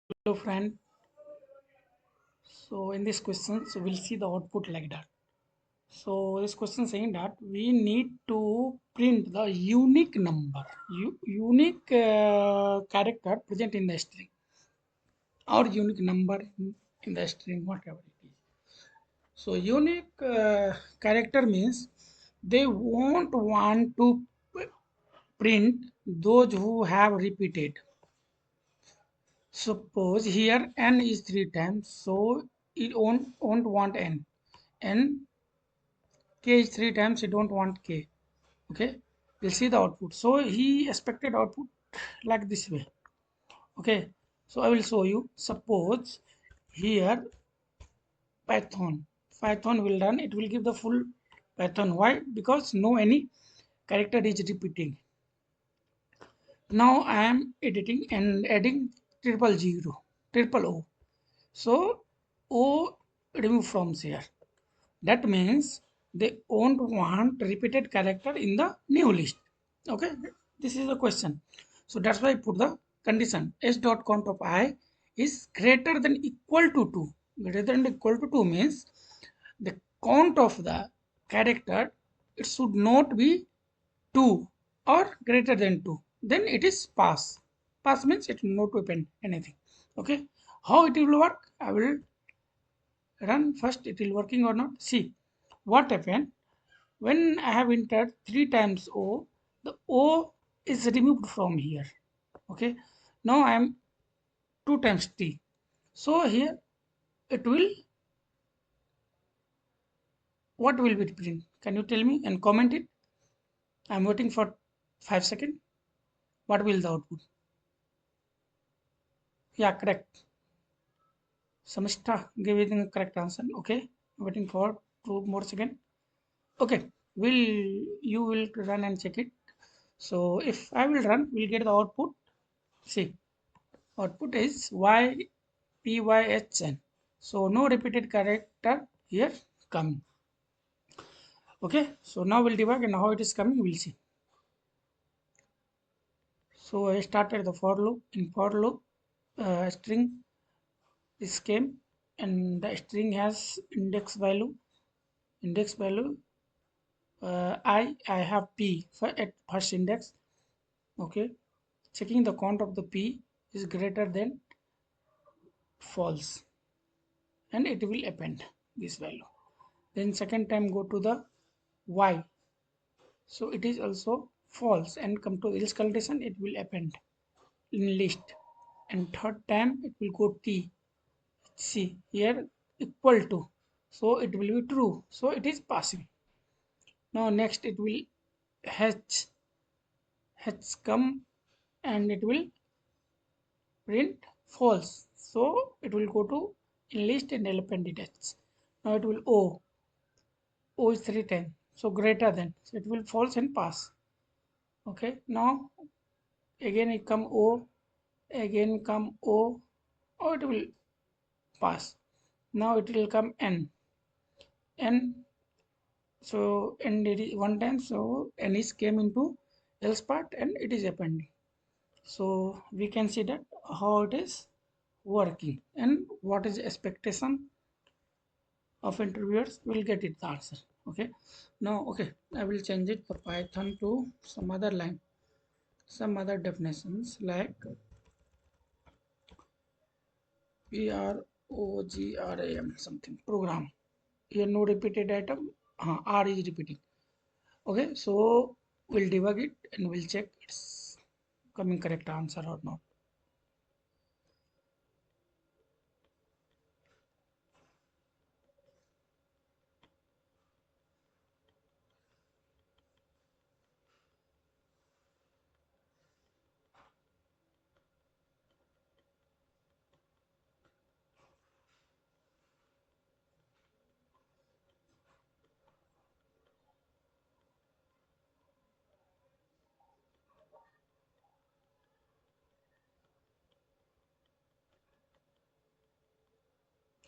Hello friend. So in this question, we'll see the output like that. So this question saying that we need to print the unique number, unique character present in the string, or unique number in the string, whatever it is. So unique character means they won't want to print those who have repeated. Suppose here n is 3 times, so it won't want n. N k is 3 times, it don't want k. Okay, we'll see the output. So he expected output like this way. Okay, so I will show you. Suppose here Python will run, it will give the full Python. Why? Because no any character is repeating. Now I am editing and adding triple O. So O remove from here. That means they won't want repeated character in the new list. Okay, this is the question. So that's why I put the condition s dot count of I is greater than equal to 2. Greater than equal to 2 means the count of the character, it should not be 2 or greater than 2. Then it is pass. Pass means it will not open anything. Okay, how it will work? I will run first, it will working or not. See what happened when I have entered 3 times O, the O is removed from here. Okay, now I am 2 times T. So here it will, what will be print? Can you tell me and comment it? I am waiting for 5 seconds. What will the output? Yeah, correct. Samishta gave the correct answer. Okay, waiting for 2 more seconds. Okay, will you will run and check it. So if I will run, we'll get the output. See, output is YPYHN. So no repeated character here coming. Okay, so now we'll debug and how it is coming, we'll see. So I started the for loop. In for loop, string is came and the string has index value I have p for at first index. Okay, checking the count of the p is greater than false and it will append this value. Then second time go to the y, so it is also false and come to else condition, it will append in list. And third time it will go t, see here equal to, so it will be true, so it is passing. Now next it will h, come and it will print false, so it will go to in list and will append it h. Now it will o is 3 times, so greater than, so it will false and pass. Okay, now again it come o, again come o, or it will pass. Now it will come n, so n it is one time, so n is came into else part and it is appending. So we can see that how it is working and what is the expectation of interviewers will get it the answer. Okay, now okay, I will change it for Python to some other line, some other definitions like program something program. Here no repeated item, R is repeating. Okay, so we'll debug it and we'll check it's coming correct answer or not.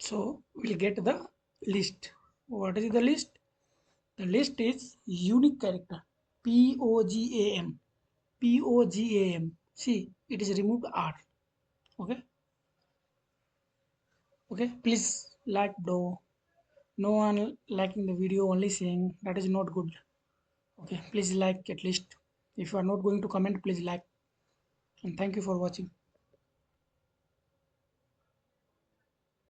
So we'll get the list. What is the list? The list is unique character, POGAM. See, it is removed R. Okay, Okay, please like, bro. No one liking the video, only saying that is not good. Okay, please like at least. If you are not going to comment, please like. And thank you for watching.